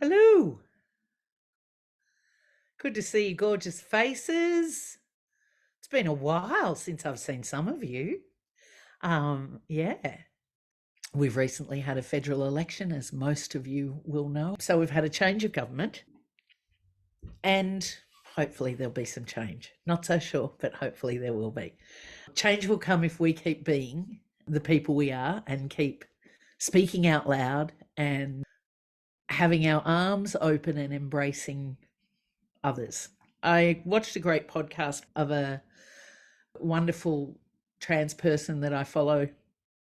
Hello. Good to see your gorgeous faces. It's been a while since I've seen some of you. Yeah. We've recently had a federal election, as most of you will know. So we've had a change of government and hopefully there'll be some change. Not so sure, but hopefully there will be. Change will come if we keep being the people we are and keep speaking out loud and having our arms open and embracing others. I watched a great podcast of a wonderful trans person that I follow,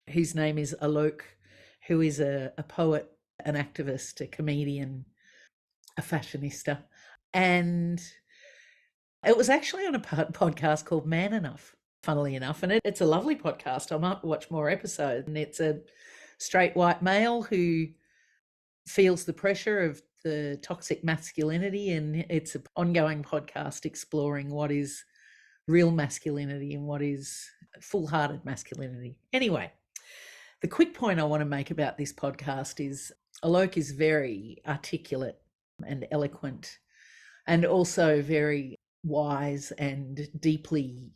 whose name is Alok, who is a poet, an activist, a comedian, a fashionista. And it was actually on a podcast called Man Enough, funnily enough. And it's a lovely podcast. I might watch more episodes. And it's a straight white male who feels the pressure of the toxic masculinity, and it's an ongoing podcast exploring what is real masculinity and what is full-hearted masculinity. Anyway, the quick point I want to make about this podcast is Alok is very articulate and eloquent and also very wise and deeply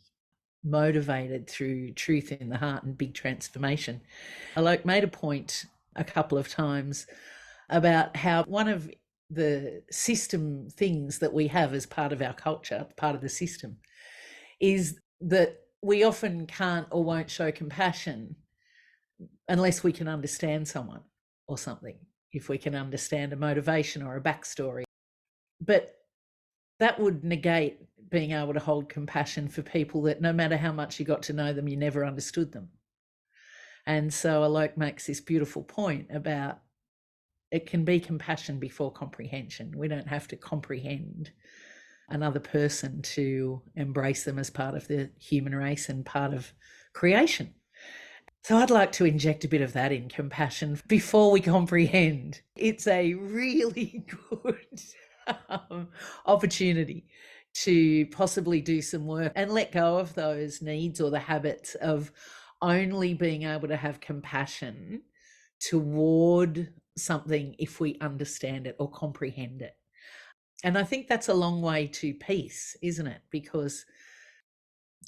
motivated through truth in the heart and big transformation. Alok made a point a couple of times about how one of the system things that we have as part of our culture, part of the system, is that we often can't or won't show compassion unless we can understand someone or something, if we can understand a motivation or a backstory. But that would negate being able to hold compassion for people that no matter how much you got to know them, you never understood them. And so Alok makes this beautiful point about it can be compassion before comprehension. We don't have to comprehend another person to embrace them as part of the human race and part of creation. So I'd like to inject a bit of that in, compassion before we comprehend. It's a really good opportunity to possibly do some work and let go of those needs or the habits of only being able to have compassion toward something if we understand it or comprehend it. And I think that's a long way to peace, isn't it? Because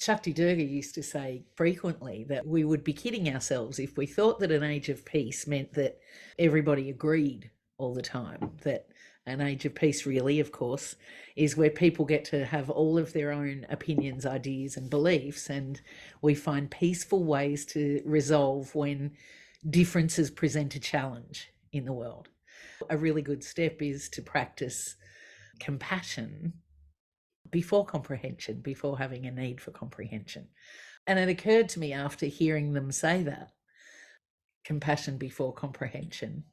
Shakti Durga used to say frequently that we would be kidding ourselves if we thought that an age of peace meant that everybody agreed all the time. That an age of peace really, of course, is where people get to have all of their own opinions, ideas and beliefs, and we find peaceful ways to resolve when differences present a challenge in the world. A really good step is to practice compassion before comprehension, before having a need for comprehension. And it occurred to me after hearing them say that, compassion before comprehension,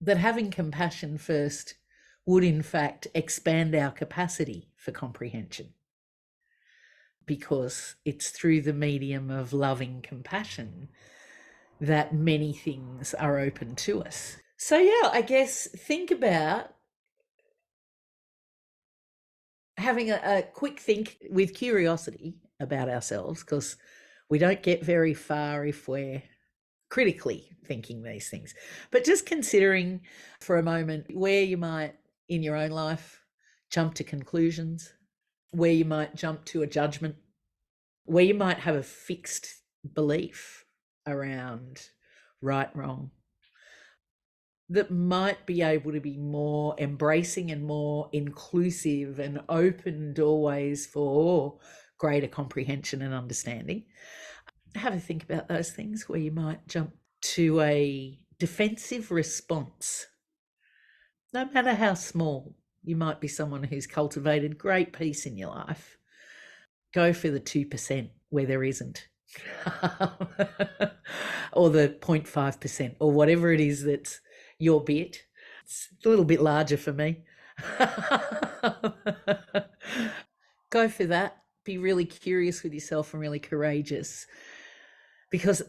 that having compassion first would in fact expand our capacity for comprehension, because it's through the medium of loving compassion that many things are open to us. So yeah, I guess think about having a quick think with curiosity about ourselves, because we don't get very far if we're critically thinking these things. But just considering for a moment where you might in your own life jump to conclusions, where you might jump to a judgment, where you might have a fixed belief around right, wrong, that might be able to be more embracing and more inclusive and open doorways for greater comprehension and understanding. Have a think about those things where you might jump to a defensive response. No matter how small, you might be someone who's cultivated great peace in your life. Go for the 2% where there isn't. Or the 0.5% or whatever it is that's your bit. It's a little bit larger for me. Go for that. Be really curious with yourself and really courageous, because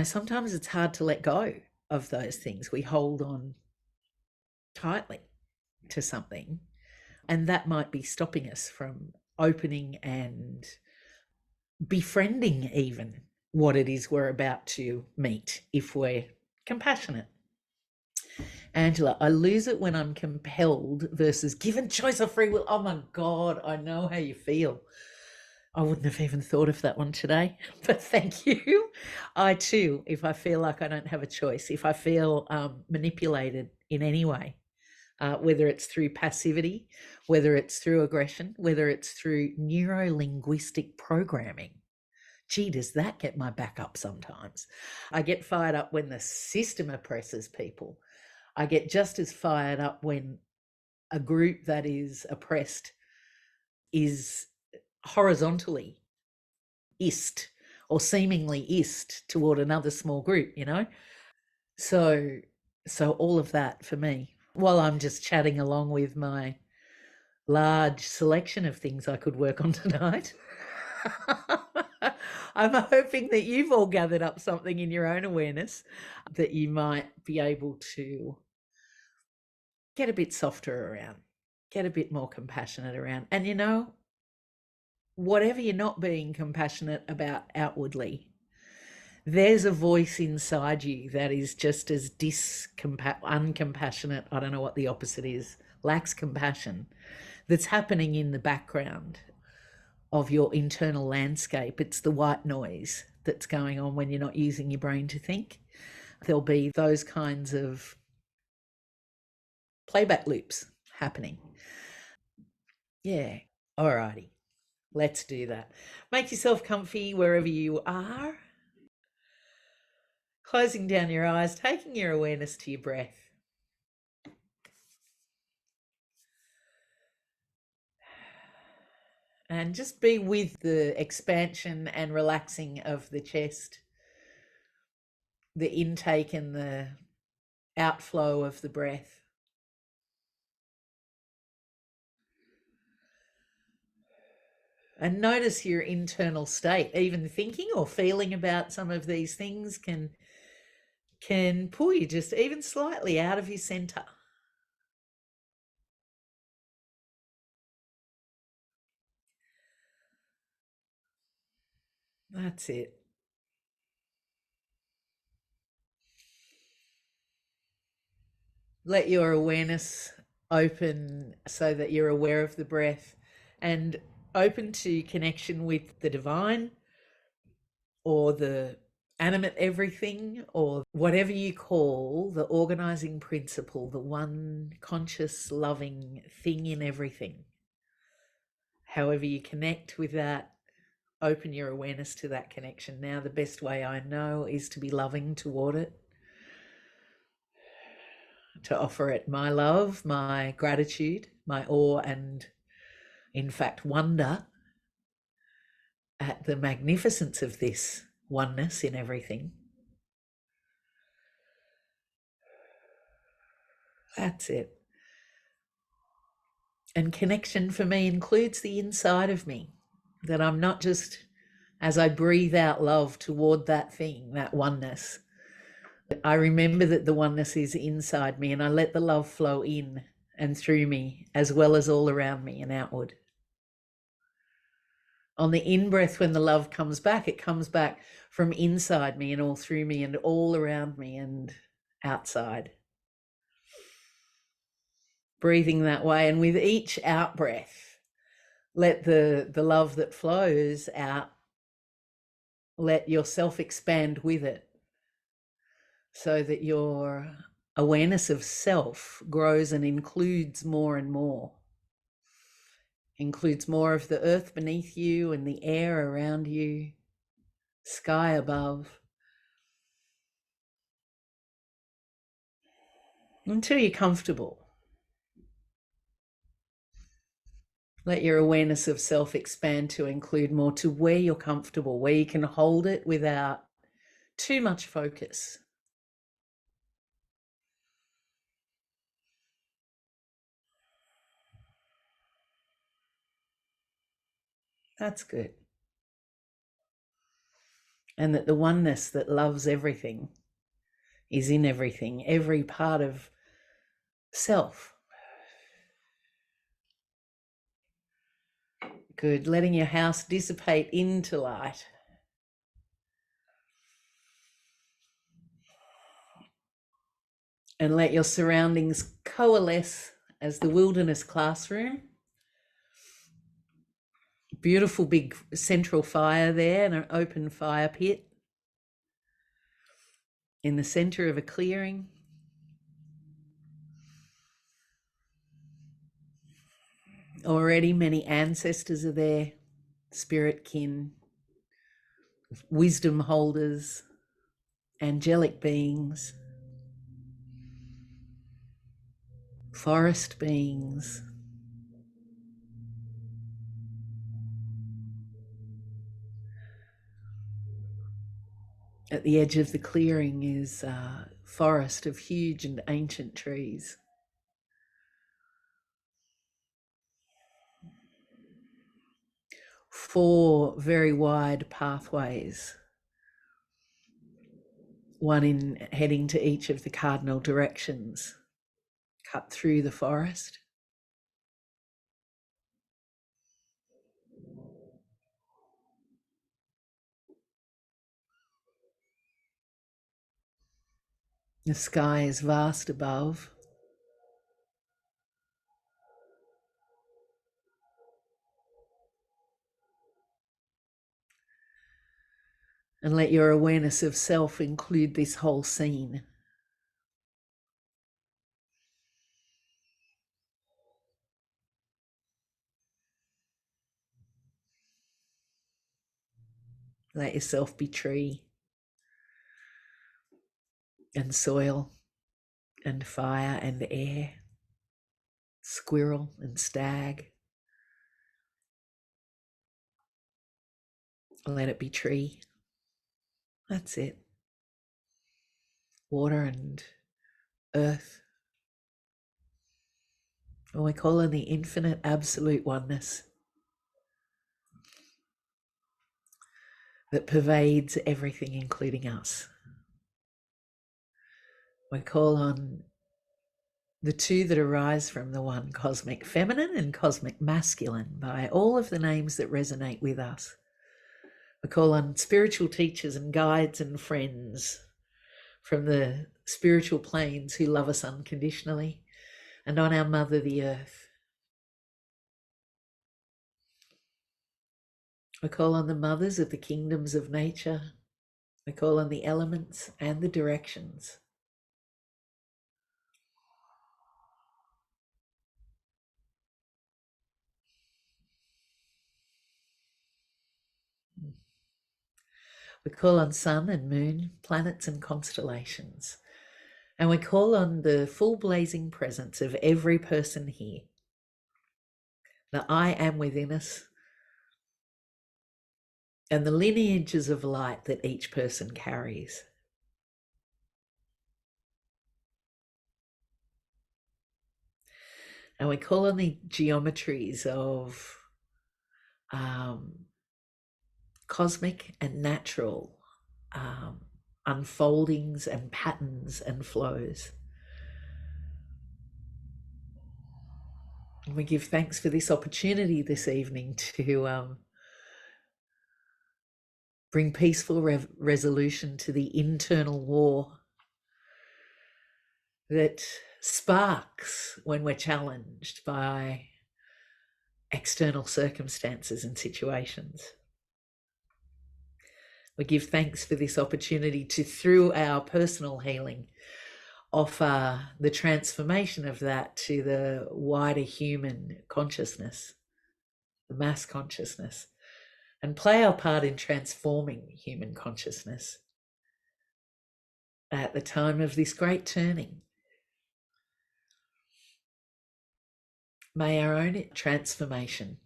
sometimes it's hard to let go of those things. We hold on tightly to something, and that might be stopping us from opening and befriending even what it is we're about to meet if we're compassionate. Angela, I lose it when I'm compelled versus given choice of free will. Oh my God, I know how you feel. I wouldn't have even thought of that one today, but thank you. I too, if I feel like I don't have a choice, if I feel manipulated in any way, whether it's through passivity, whether it's through aggression, whether it's through neuro-linguistic programming, gee, does that get my back up sometimes? I get fired up when the system oppresses people. I get just as fired up when a group that is oppressed is horizontally ist or seemingly ist toward another small group, you know? So all of that for me, while I'm just chatting along with my large selection of things I could work on tonight. I'm hoping that you've all gathered up something in your own awareness that you might be able to get a bit softer around, get a bit more compassionate around. And you know, whatever you're not being compassionate about outwardly, there's a voice inside you that is just as uncompassionate, I don't know what the opposite is, lacks compassion, that's happening in the background of your internal landscape. It's the white noise that's going on when you're not using your brain to think. There'll be those kinds of playback loops happening. Yeah, alrighty, let's do that. Make yourself comfy wherever you are. Closing down your eyes, taking your awareness to your breath. And just be with the expansion and relaxing of the chest, the intake and the outflow of the breath. And notice your internal state. Even thinking or feeling about some of these things can pull you just even slightly out of your center. That's it. Let your awareness open so that you're aware of the breath and open to connection with the divine or the animate everything, or whatever you call the organizing principle, the one conscious loving thing in everything. However you connect with that, open your awareness to that connection. Now, the best way I know is to be loving toward it, to offer it my love, my gratitude, my awe, and in fact, wonder at the magnificence of this oneness in everything. That's it. And connection for me includes the inside of me, that I'm not just, as I breathe out love toward that thing, that oneness, I remember that the oneness is inside me, and I let the love flow in and through me as well as all around me and outward. On the in-breath, when the love comes back, it comes back from inside me and all through me and all around me and outside. Breathing that way, and with each out-breath, let the love that flows out, let yourself expand with it, so that your awareness of self grows and includes more and more. Includes more of the earth beneath you and the air around you, sky above, until you're comfortable. Let your awareness of self expand to include more, to where you're comfortable, where you can hold it without too much focus. That's good. And that the oneness that loves everything is in everything, every part of self. Good. Letting your house dissipate into light. And let your surroundings coalesce as the wilderness classroom. Beautiful big central fire there and an open fire pit in the center of a clearing. Already many ancestors are there, spirit kin, wisdom holders, angelic beings, forest beings. At the edge of the clearing is a forest of huge and ancient trees. Four very wide pathways, one in heading to each of the cardinal directions, cut through the forest. The sky is vast above. And let your awareness of self include this whole scene. Let yourself be tree and soil and fire and air, squirrel and stag. Let it be tree. That's it. Water and earth. And we call on the infinite absolute oneness that pervades everything, including us. We call on the two that arise from the one, cosmic feminine and cosmic masculine, by all of the names that resonate with us. We call on spiritual teachers and guides and friends from the spiritual planes who love us unconditionally, and on our mother, the earth. We call on the mothers of the kingdoms of nature. We call on the elements and the directions. We call on sun and moon, planets and constellations. And we call on the full blazing presence of every person here. The I am within us and the lineages of light that each person carries. And we call on the geometries of cosmic and natural unfoldings and patterns and flows. And we give thanks for this opportunity this evening to bring peaceful resolution to the internal war that sparks when we're challenged by external circumstances and situations. We give thanks for this opportunity to, through our personal healing, offer the transformation of that to the wider human consciousness, the mass consciousness, and play our part in transforming human consciousness at the time of this great turning. May our own transformation,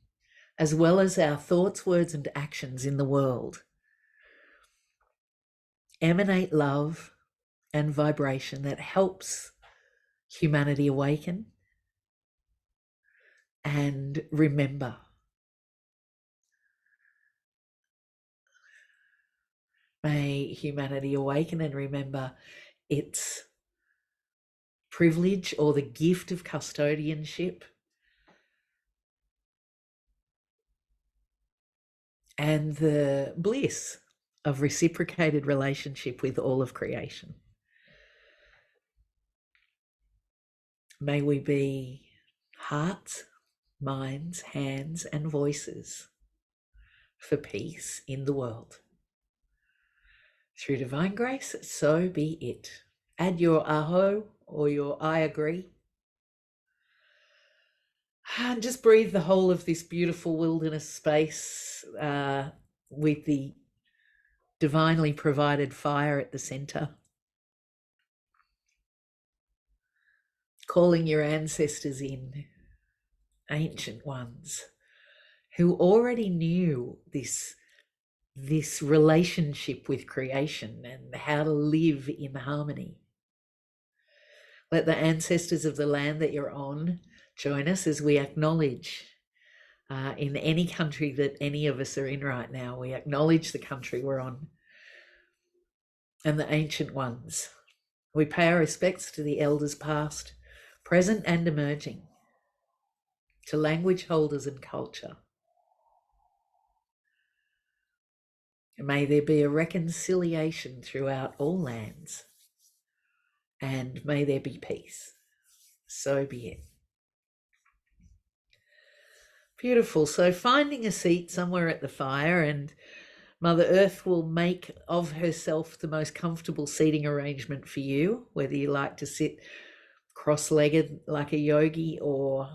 as well as our thoughts, words, and actions in the world, emanate love and vibration that helps humanity awaken and remember. May humanity awaken and remember its privilege or the gift of custodianship and the bliss of reciprocated relationship with all of creation. May we be hearts, minds, hands, and voices for peace in the world. Through divine grace, so be it. Add your aho or your I agree. And just breathe the whole of this beautiful wilderness space with the divinely provided fire at the center. Calling your ancestors in, ancient ones who already knew this relationship with creation and how to live in harmony. Let the ancestors of the land that you're on join us as we acknowledge in any country that any of us are in right now. We acknowledge the country we're on and the ancient ones. We pay our respects to the elders past, present and emerging, to language holders and culture. And may there be a reconciliation throughout all lands, and may there be peace. So be it. Beautiful. So finding a seat somewhere at the fire, and Mother Earth will make of herself the most comfortable seating arrangement for you, whether you like to sit cross-legged like a yogi or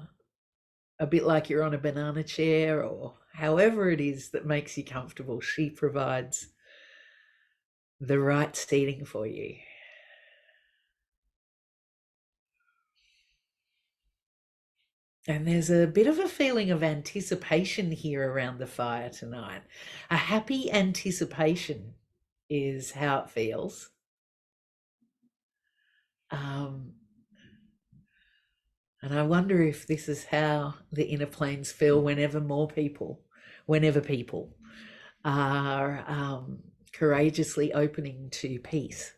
a bit like you're on a banana chair, or however it is that makes you comfortable. She provides the right seating for you. And there's a bit of a feeling of anticipation here around the fire tonight. A happy anticipation is how it feels. And I wonder if this is how the inner planes feel whenever people are courageously opening to peace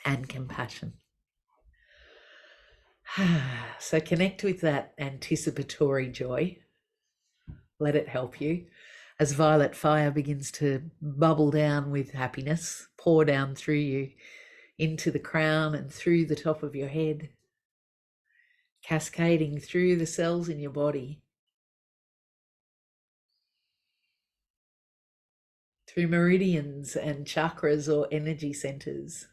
and compassion. So connect with that anticipatory joy. Let it help you as violet fire begins to bubble down with happiness, pour down through you into the crown and through the top of your head, cascading through the cells in your body, through meridians and chakras or energy centers.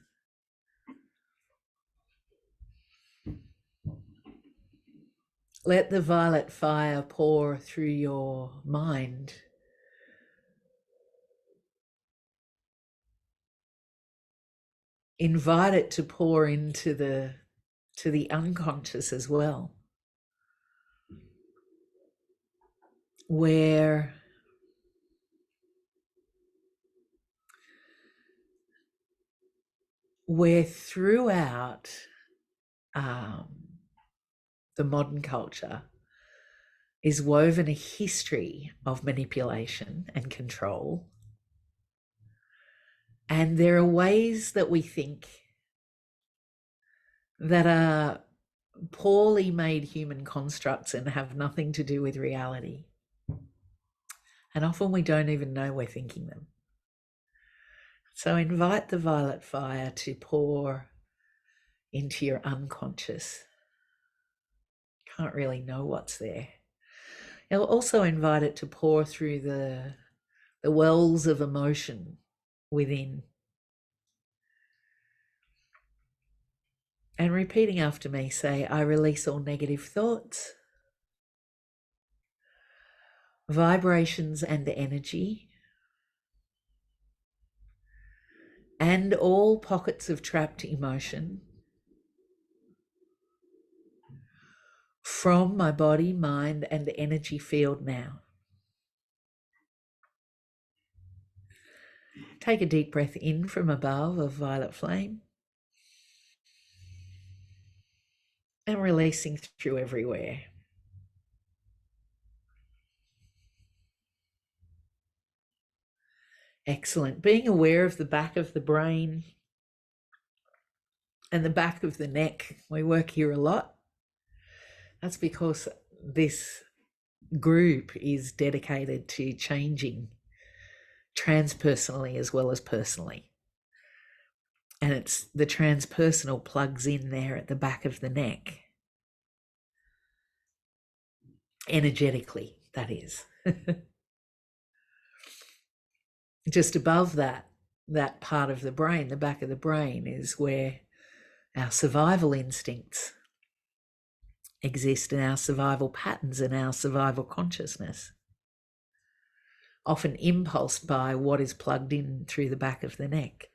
Let the violet fire pour through your mind. Invite it to pour into the unconscious as well, where throughout the modern culture is woven a history of manipulation and control. And there are ways that we think that are poorly made human constructs and have nothing to do with reality. And often we don't even know we're thinking them. So invite the violet fire to pour into your unconscious. Can't really know what's there. You'll also invite it to pour through the wells of emotion within. And repeating after me, say, I release all negative thoughts, vibrations and energy, and all pockets of trapped emotion from my body, mind, and energy field now. Take a deep breath in from above of violet flame and releasing through everywhere. Excellent. Being aware of the back of the brain and the back of the neck. We work here a lot. That's because this group is dedicated to changing transpersonally as well as personally. And it's the transpersonal plugs in there at the back of the neck. Energetically, that is. Just above that part of the brain, the back of the brain, is where our survival instincts exist and our survival patterns and our survival consciousness, often impulsed by what is plugged in through the back of the neck.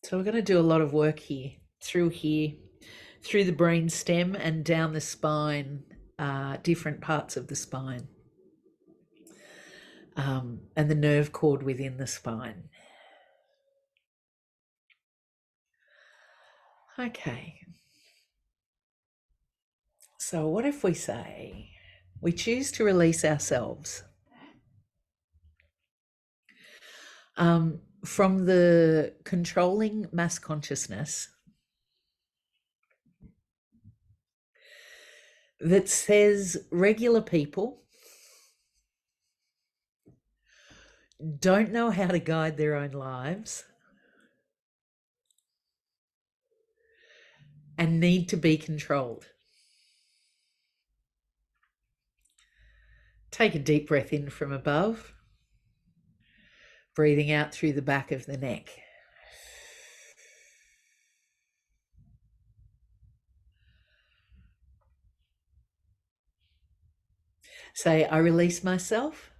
So we're going to do a lot of work here, through the brain stem and down the spine, different parts of the spine, and the nerve cord within the spine. Okay. So what if we say we choose to release ourselves from the controlling mass consciousness that says regular people don't know how to guide their own lives and need to be controlled. Take a deep breath in from above, breathing out through the back of the neck. Say, I release myself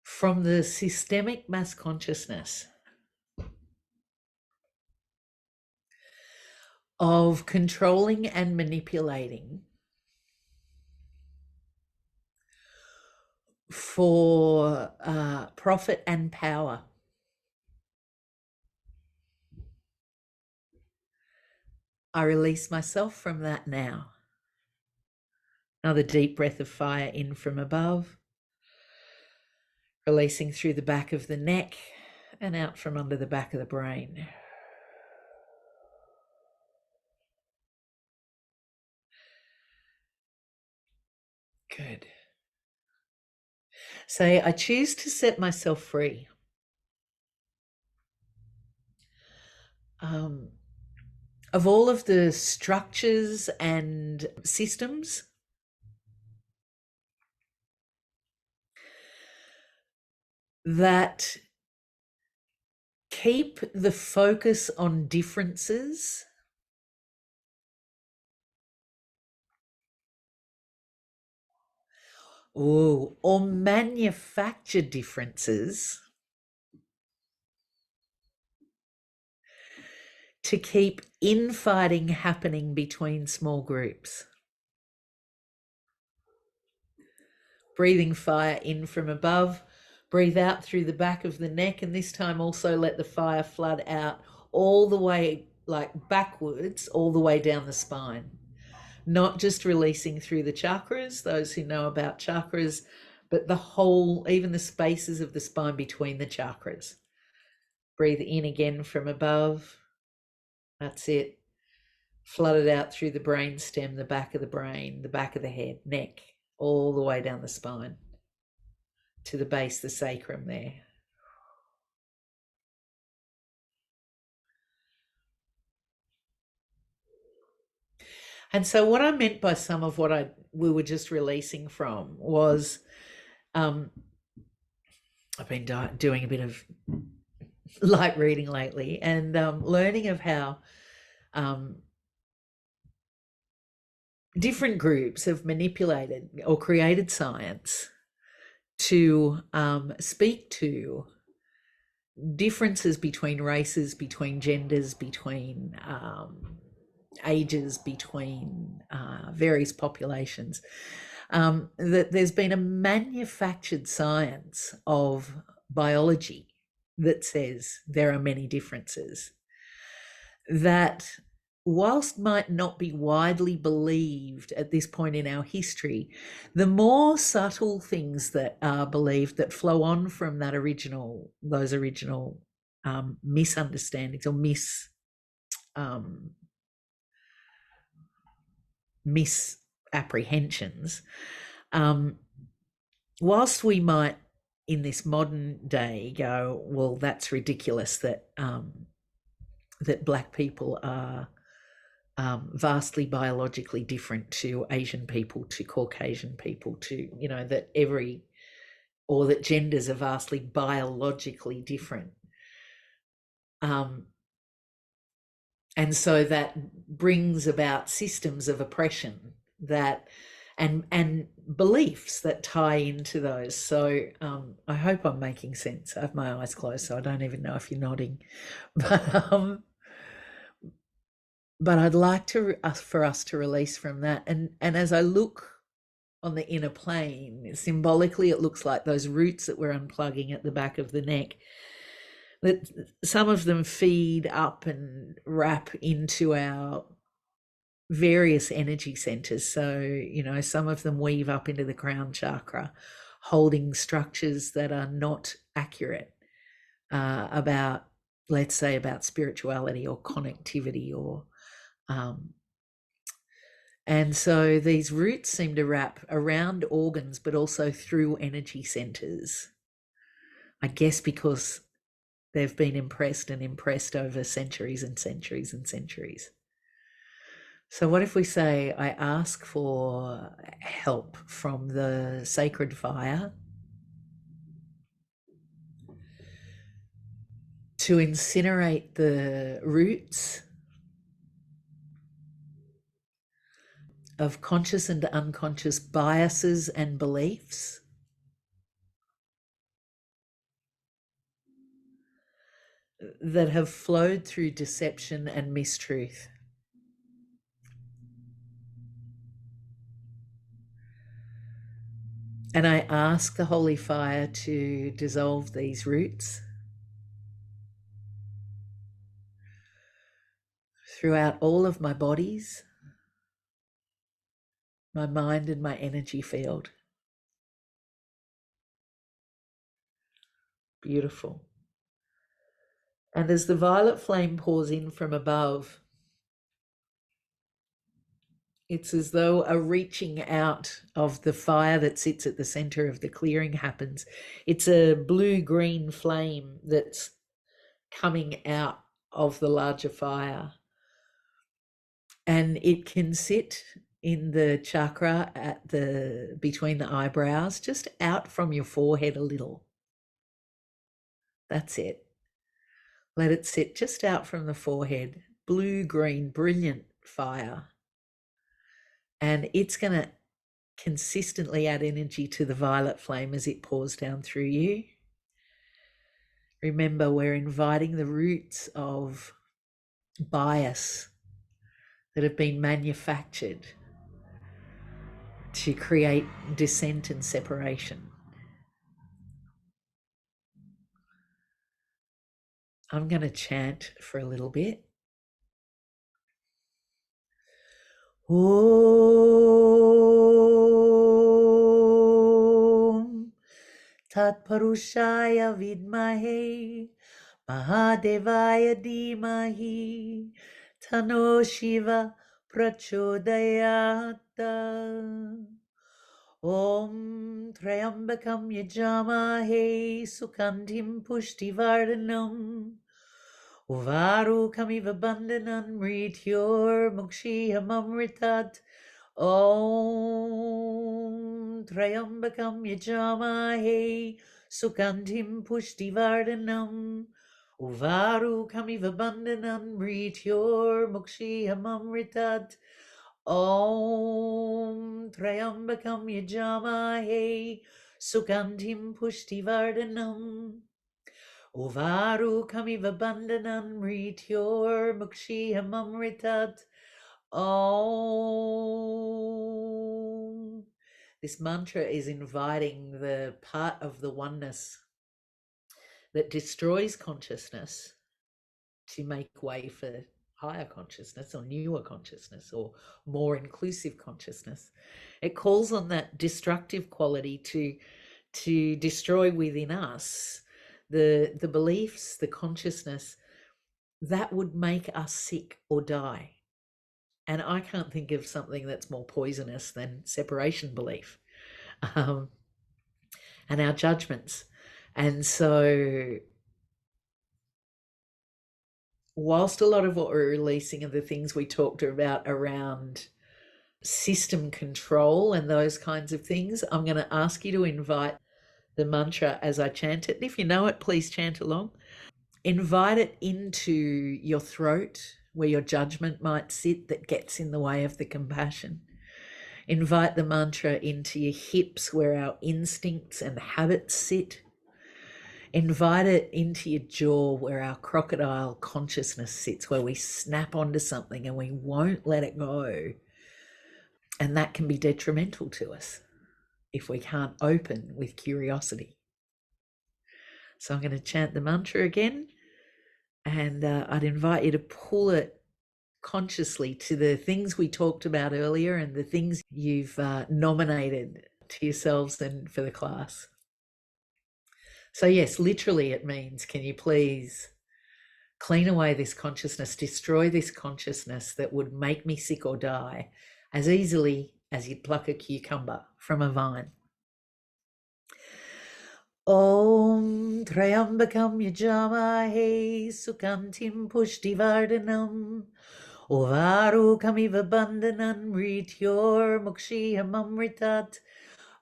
from the systemic mass consciousness of controlling and manipulating for profit and power. I release myself from that now. Another deep breath of fire in from above, releasing through the back of the neck and out from under the back of the brain. Good. Say, I choose to set myself free of all of the structures and systems that keep the focus on differences or manufacture differences to keep infighting happening between small groups. Breathing fire in from above, breathe out through the back of the neck, and this time also let the fire flood out all the way, like backwards, all the way down the spine. Not just releasing through the chakras, those who know about chakras, but the whole, even the spaces of the spine between the chakras. Breathe in again from above. That's it. Flood it out through the brain stem, the back of the brain, the back of the head, neck, all the way down the spine to the base, the sacrum there. And so what I meant by some of what we were just releasing from was I've been doing a bit of light reading lately and learning of how different groups have manipulated or created science to speak to differences between races, between genders, between ages, between various populations. That there's been a manufactured science of biology that says there are many differences that, whilst might not be widely believed at this point in our history, the more subtle things that are believed that flow on from those original misunderstandings or misapprehensions, whilst we might in this modern day go, well, that's ridiculous that that black people are vastly biologically different to Asian people, to Caucasian people, to, you know, that or that genders are vastly biologically different. And so that brings about systems of oppression that and beliefs that tie into those. So I hope I'm making sense. I have my eyes closed, so I don't even know if you're nodding. But I'd like for us to release from that. And as I look on the inner plane, symbolically, it looks like those roots that we're unplugging at the back of the neck, that some of them feed up and wrap into our various energy centers. So, you know, some of them weave up into the crown chakra, holding structures that are not accurate about, let's say, about spirituality or connectivity or and so these roots seem to wrap around organs, but also through energy centers. I guess because they've been impressed and impressed over centuries and centuries and centuries. So, what if we say, I ask for help from the sacred fire to incinerate the roots of conscious and unconscious biases and beliefs that have flowed through deception and mistruth. And I ask the holy fire to dissolve these roots throughout all of my bodies, my mind, and my energy field. Beautiful. And as the violet flame pours in from above, it's as though a reaching out of the fire that sits at the center of the clearing happens. It's a blue-green flame that's coming out of the larger fire. And it can sit in the chakra at the between the eyebrows, just out from your forehead a little. That's it. Let it sit just out from the forehead. Blue-green, brilliant fire. And it's going to consistently add energy to the violet flame as it pours down through you. Remember, we're inviting the roots of bias that have been manufactured to create dissent and separation. I'm going to chant for a little bit. Om Tat Purushaya Vidmahe Mahadevaya Dhimahi Tano Shiva Prachodayata. Om Trayambakam Yajamahe Sukandhim Pushtivardhanam Uvaru Kamiva Bandhanan Mrityor Mukshiham Amritat. Om Trayambakam Yajamahe Sukandhim Pushtivardhanam Uvaru Kamiva Bandhanan Mrityor Mukshiham Amritat. Om Trayambakam Yajamahe Sugandhim Pushtivardhanam Uvaru Kamiva Bandhanan Mrityor Mukshiham Amritat. Om. This mantra is inviting the part of the oneness that destroys consciousness to make way for higher consciousness or newer consciousness or more inclusive consciousness. It calls on that destructive quality to destroy within us the beliefs, the consciousness that would make us sick or die. And I can't think of something that's more poisonous than separation belief and our judgments. And so, whilst a lot of what we're releasing are the things we talked about around system control and those kinds of things, I'm going to ask you to invite the mantra as I chant it. And if you know it, please chant along. Invite it into your throat where your judgment might sit that gets in the way of the compassion. Invite the mantra into your hips where our instincts and habits sit. Invite it into your jaw where our crocodile consciousness sits, where we snap onto something and we won't let it go. And that can be detrimental to us if we can't open with curiosity. So I'm going to chant the mantra again, and I'd invite you to pull it consciously to the things we talked about earlier and the things you've nominated to yourselves and for the class. So yes, literally it means, can you please clean away this consciousness, destroy this consciousness that would make me sick or die as easily as you'd pluck a cucumber from a vine. Om Trayambakam Yajamahe Sukantim Pushtivardhanam Ovaru Kamiva Bandhanan Mrityor Mukshiyam Amritat.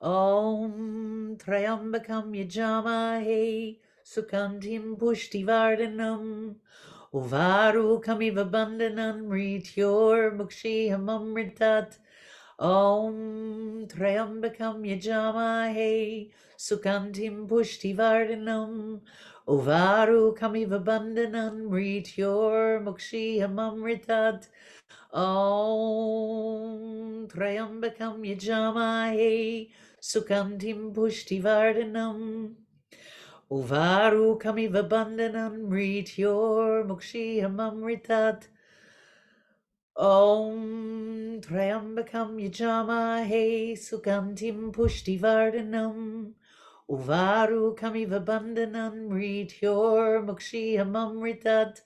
Om Trayambakam Yajamahe Sukantim Pushtivardhanam Ovaru Kamiva Bandhanan Mrityor Mukshiyam Amritat. Om Trayambakam Yajamahe Sukantim Pushtivardhanam Ovaru Kamiva Bandhanan Mrityor Mukshiyam Amritat. Om Trayambakam Yajamahe Sukantim Pushtivardhanam Ovaru Kamiva Bandhanan Mrityor Mukshiyam Amritat. Om Trayambakam Yajamahe Sukantim Pushtivardhanam Uvaru Kamiva Bandhanan Mrityor Mukshiyam Amritat.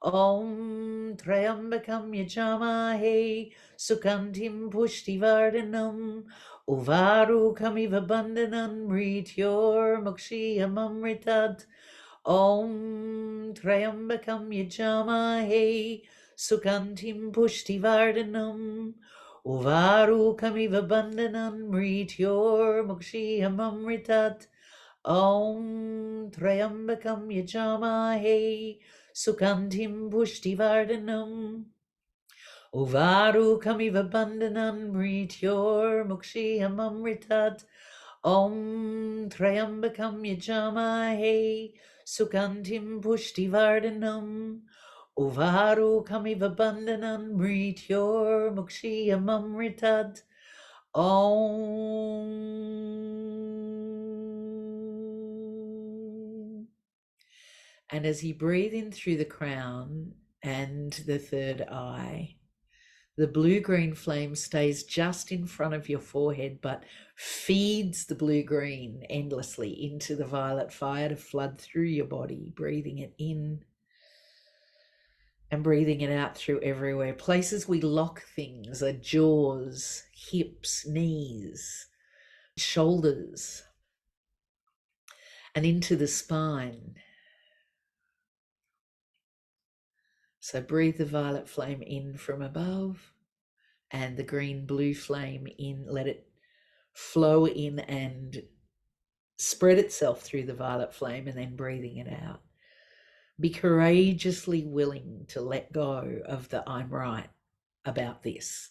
Om Trayambakam Yajamahe Sukantim Pushtivardhanam Uvaru Kamiva Bandhanan Mrityor Mukshiyam Amritat. Om Trayambakam Yajamahe Sukantim Pushtivardhanam Uvaru Kamiva Bandhanan Mrityor Mukshiyam Amritat. Om Trayambakam Yajamahe Sukantim Pushtivardhanam Uvaru Kamiva Bandhanan Mrityor Mukshiyam Amritat. Om Trayambakam Yajamahe Sukantim Pushtivardhanam Uvaru Kamiva Bandhanan Mrityor Mukshiyam Amritat. Om. And as you breathe in through the crown and the third eye, the blue-green flame stays just in front of your forehead, but feeds the blue-green endlessly into the violet fire to flood through your body, breathing it in and breathing it out through everywhere. Places we lock things are jaws, hips, knees, shoulders, and into the spine. So breathe the violet flame in from above and the green-blue flame in. Let it flow in and spread itself through the violet flame, and then breathing it out. Be courageously willing to let go of the I'm right about this,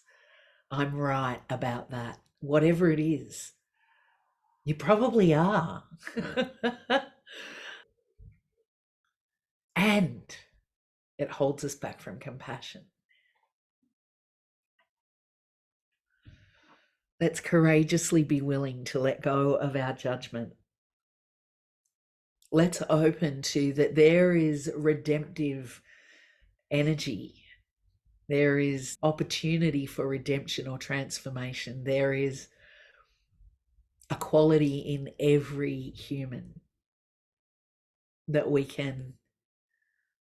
I'm right about that, whatever it is. You probably are. And it holds us back from compassion. Let's courageously be willing to let go of our judgment. Let's open to that there is redemptive energy. There is opportunity for redemption or transformation. There is a quality in every human that we can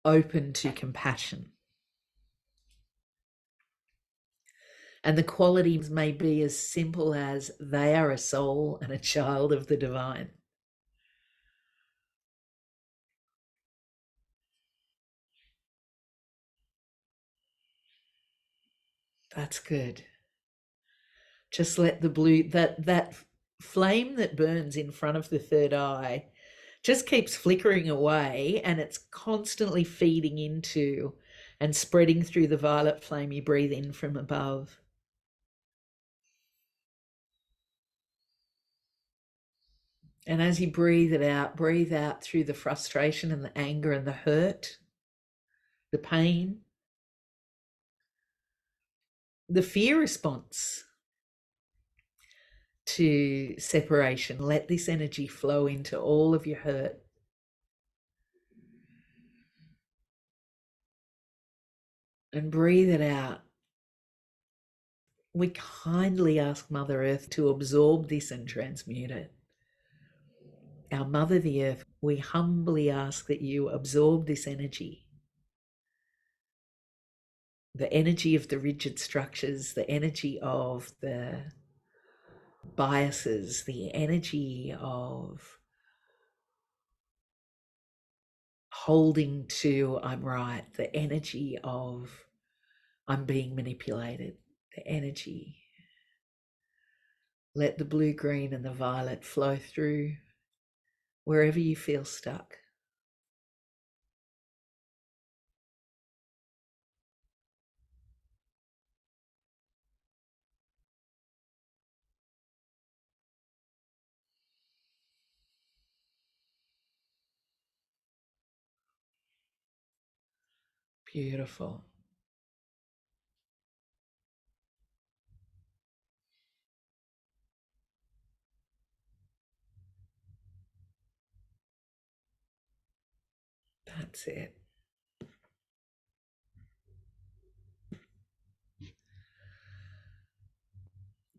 open to compassion. And the qualities may be as simple as they are a soul and a child of the divine. That's good. Just let the blue, that flame that burns in front of the third eye just keeps flickering away, and it's constantly feeding into and spreading through the violet flame you breathe in from above. And as you breathe out through the frustration and the anger and the hurt, the pain, the fear response to separation. Let this energy flow into all of your hurt. And breathe it out. We kindly ask Mother Earth to absorb this and transmute it. Our Mother the Earth, we humbly ask that you absorb this energy. The energy of the rigid structures, the energy of the biases, the energy of holding to I'm right, the energy of I'm being manipulated, the energy. Let the blue, green, and the violet flow through wherever you feel stuck. Beautiful. That's it.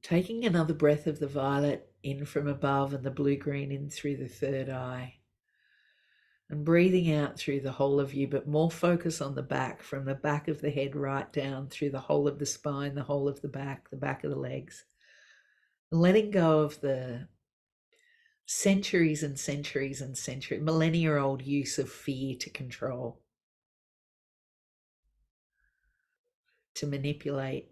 Taking another breath of the violet in from above and the blue-green in through the third eye. And breathing out through the whole of you, but more focus on the back, from the back of the head right down through the whole of the spine, the whole of the back of the legs. Letting go of the centuries and centuries and centuries, millennia-old use of fear to control, to manipulate.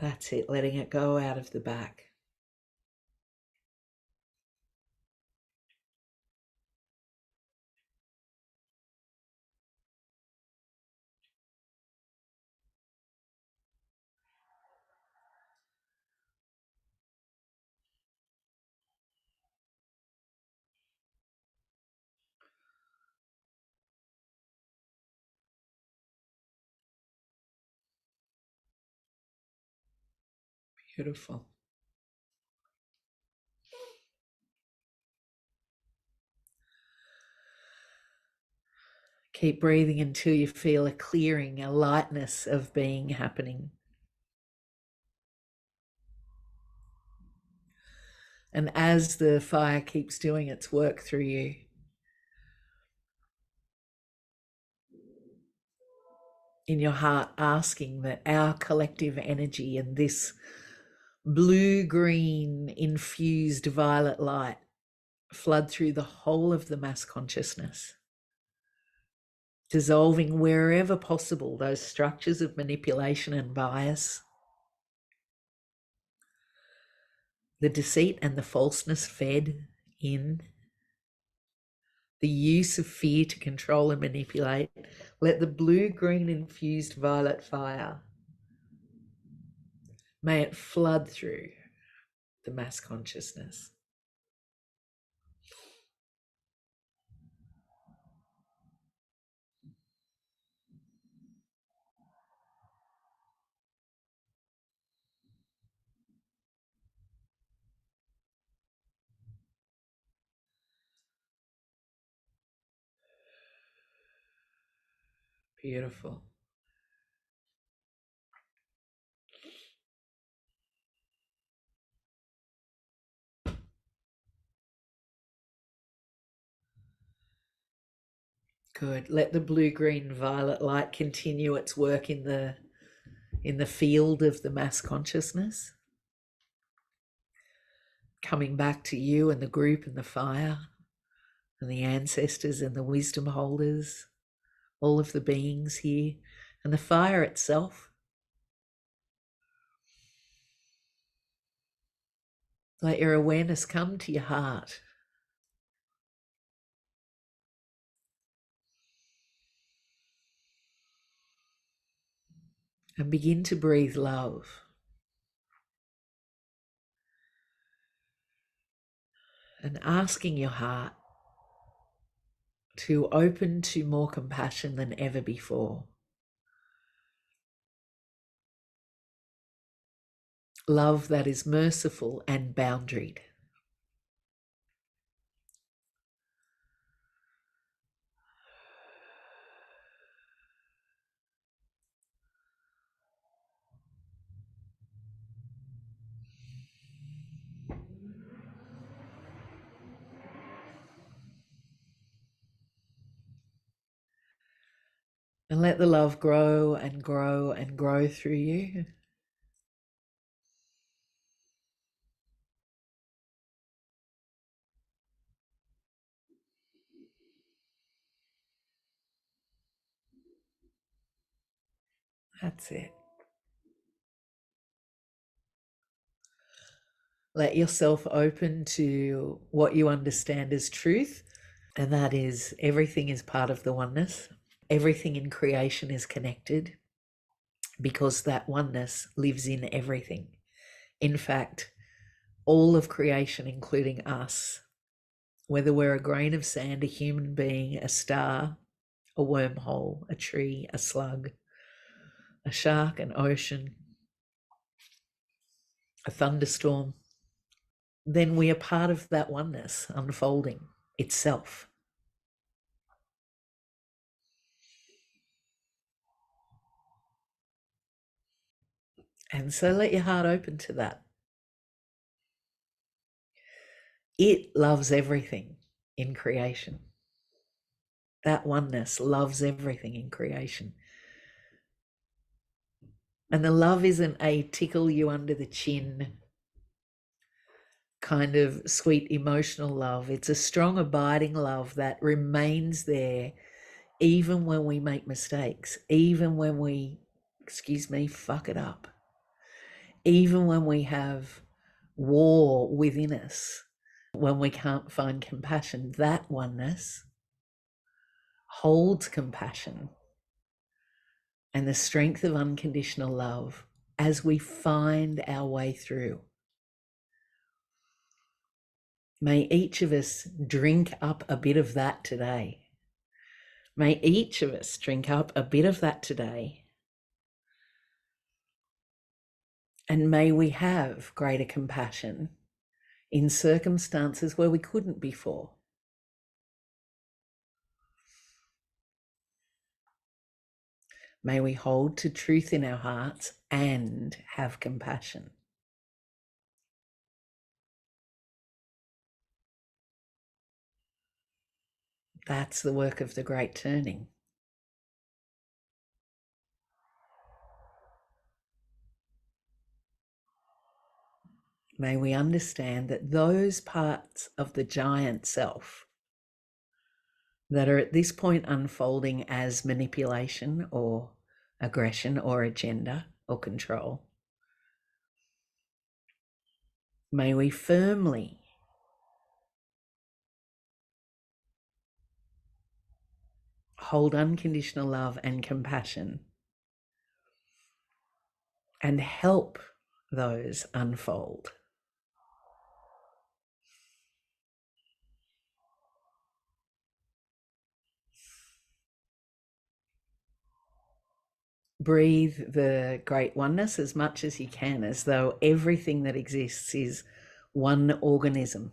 That's it, letting it go out of the back. Beautiful. Keep breathing until you feel a clearing, a lightness of being happening. And as the fire keeps doing its work through you, in your heart, asking that our collective energy and this blue-green infused violet light flood through the whole of the mass consciousness, dissolving wherever possible those structures of manipulation and bias, the deceit and the falseness fed in, the use of fear to control and manipulate. Let the blue-green infused violet fire, may it flood through the mass consciousness. Beautiful. Good. Let the blue-green violet light continue its work in the field of the mass consciousness, coming back to you and the group and the fire and the ancestors and the wisdom holders, all of the beings here, and the fire itself. Let your awareness come to your heart. And begin to breathe love. And asking your heart to open to more compassion than ever before. Love that is merciful and boundaried. And let the love grow and grow and grow through you. That's it. Let yourself open to what you understand as truth, and that is everything is part of the oneness. Everything in creation is connected because that oneness lives in everything. In fact, all of creation, including us, whether we're a grain of sand, a human being, a star, a wormhole, a tree, a slug, a shark, an ocean, a thunderstorm, then we are part of that oneness unfolding itself. And so let your heart open to that. It loves everything in creation. That oneness loves everything in creation. And the love isn't a tickle you under the chin kind of sweet emotional love. It's a strong abiding love that remains there even when we make mistakes, even when we, fuck it up, even when we have war within us, when we can't find compassion. That oneness holds compassion and the strength of unconditional love as we find our way through. May each of us drink up a bit of that today. May each of us drink up a bit of that today. And may we have greater compassion in circumstances where we couldn't before. May we hold to truth in our hearts and have compassion. That's the work of the great turning. May we understand that those parts of the giant self that are at this point unfolding as manipulation or aggression or agenda or control, may we firmly hold unconditional love and compassion and help those unfold. Breathe the great oneness as much as you can, as though everything that exists is one organism.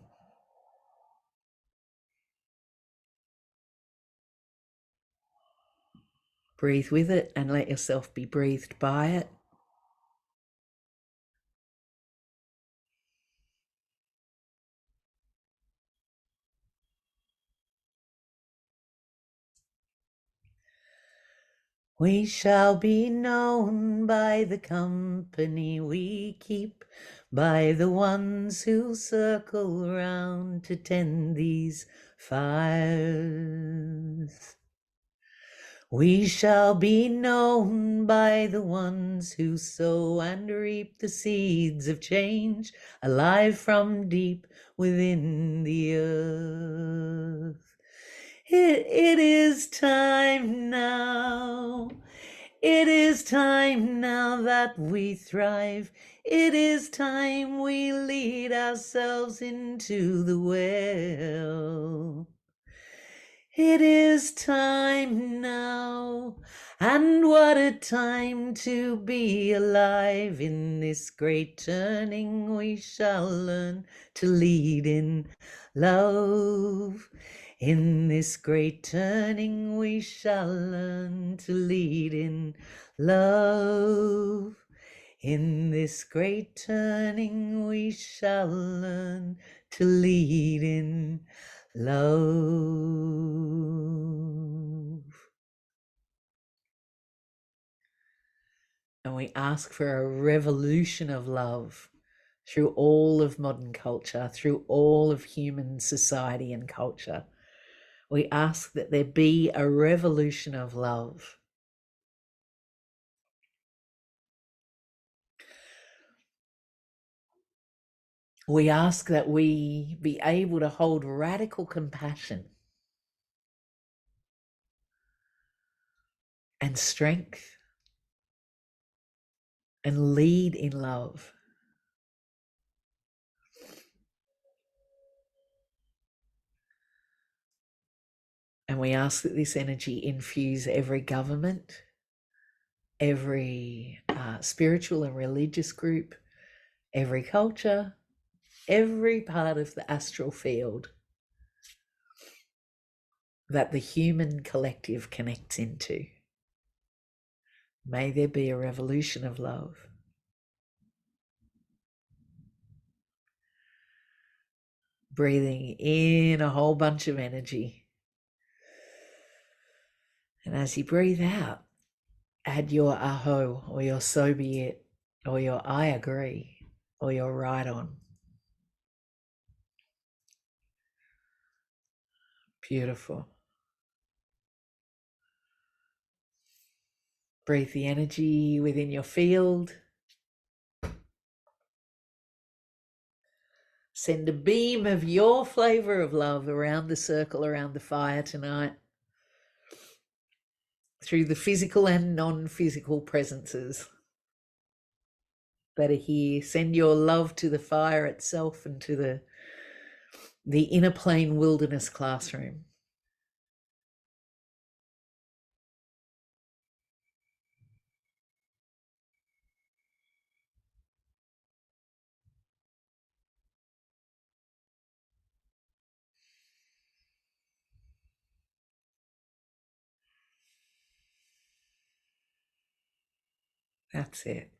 Breathe with it and let yourself be breathed by it. We shall be known by the company we keep, by the ones who circle round to tend these fires. We shall be known by the ones who sow and reap the seeds of change, alive from deep within the earth. It is time now. It is time now that we thrive. It is time we lead ourselves into the well. It is time now, and what a time to be alive. In this great turning we shall learn to lead in love. In this great turning we shall learn to lead in love. In this great turning we shall learn to lead in love. And we ask for a revolution of love through all of modern culture, through all of human society and culture. We ask that there be a revolution of love. We ask that we be able to hold radical compassion and strength and lead in love. And we ask that this energy infuse every government, every spiritual and religious group, every culture, every part of the astral field that the human collective connects into. May there be a revolution of love. Breathing in a whole bunch of energy. And as you breathe out, add your aho, or your so be it, or your I agree, or your right on. Beautiful. Breathe the energy within your field. Send a beam of your flavor of love around the circle, around the fire tonight, through the physical and non-physical presences that are here. Send your love to the fire itself and to the inner plane wilderness classroom. That's it.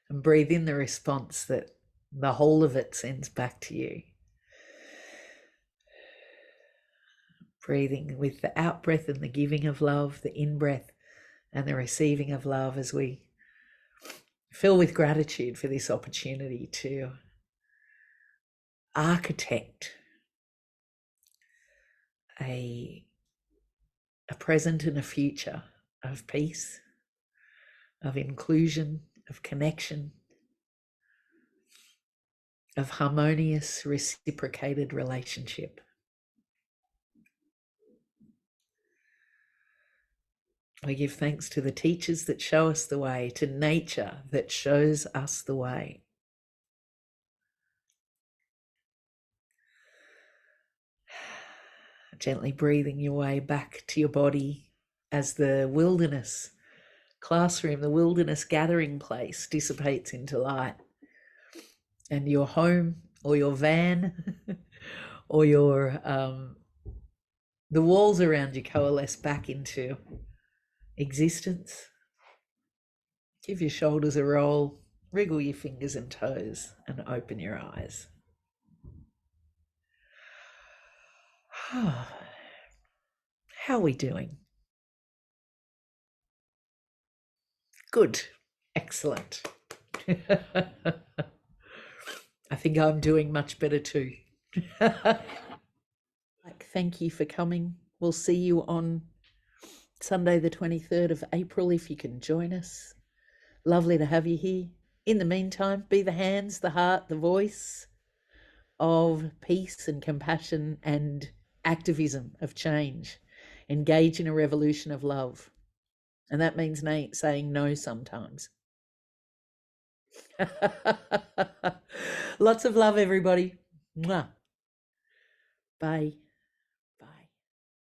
And breathe in the response that the whole of it sends back to you. Breathing with the out breath and the giving of love, the in breath and the receiving of love, as we fill with gratitude for this opportunity to architect a present and a future of peace, of inclusion, of connection, of harmonious, reciprocated relationship. We give thanks to the teachers that show us the way, to nature that shows us the way. Gently breathing your way back to your body as the wilderness classroom, the wilderness gathering place dissipates into light, and your home or your van or your the walls around you coalesce back into existence. Give your shoulders a roll, wriggle your fingers and toes, and open your eyes. How are we doing? Good. Excellent. I think I'm doing much better too. Thank you for coming. We'll see you on Sunday, the 23rd of April, if you can join us. Lovely to have you here. In the meantime, be the hands, the heart, the voice of peace and compassion and activism of change. Engage in a revolution of love. And that means saying no sometimes. Lots of love, everybody. Mwah. Bye.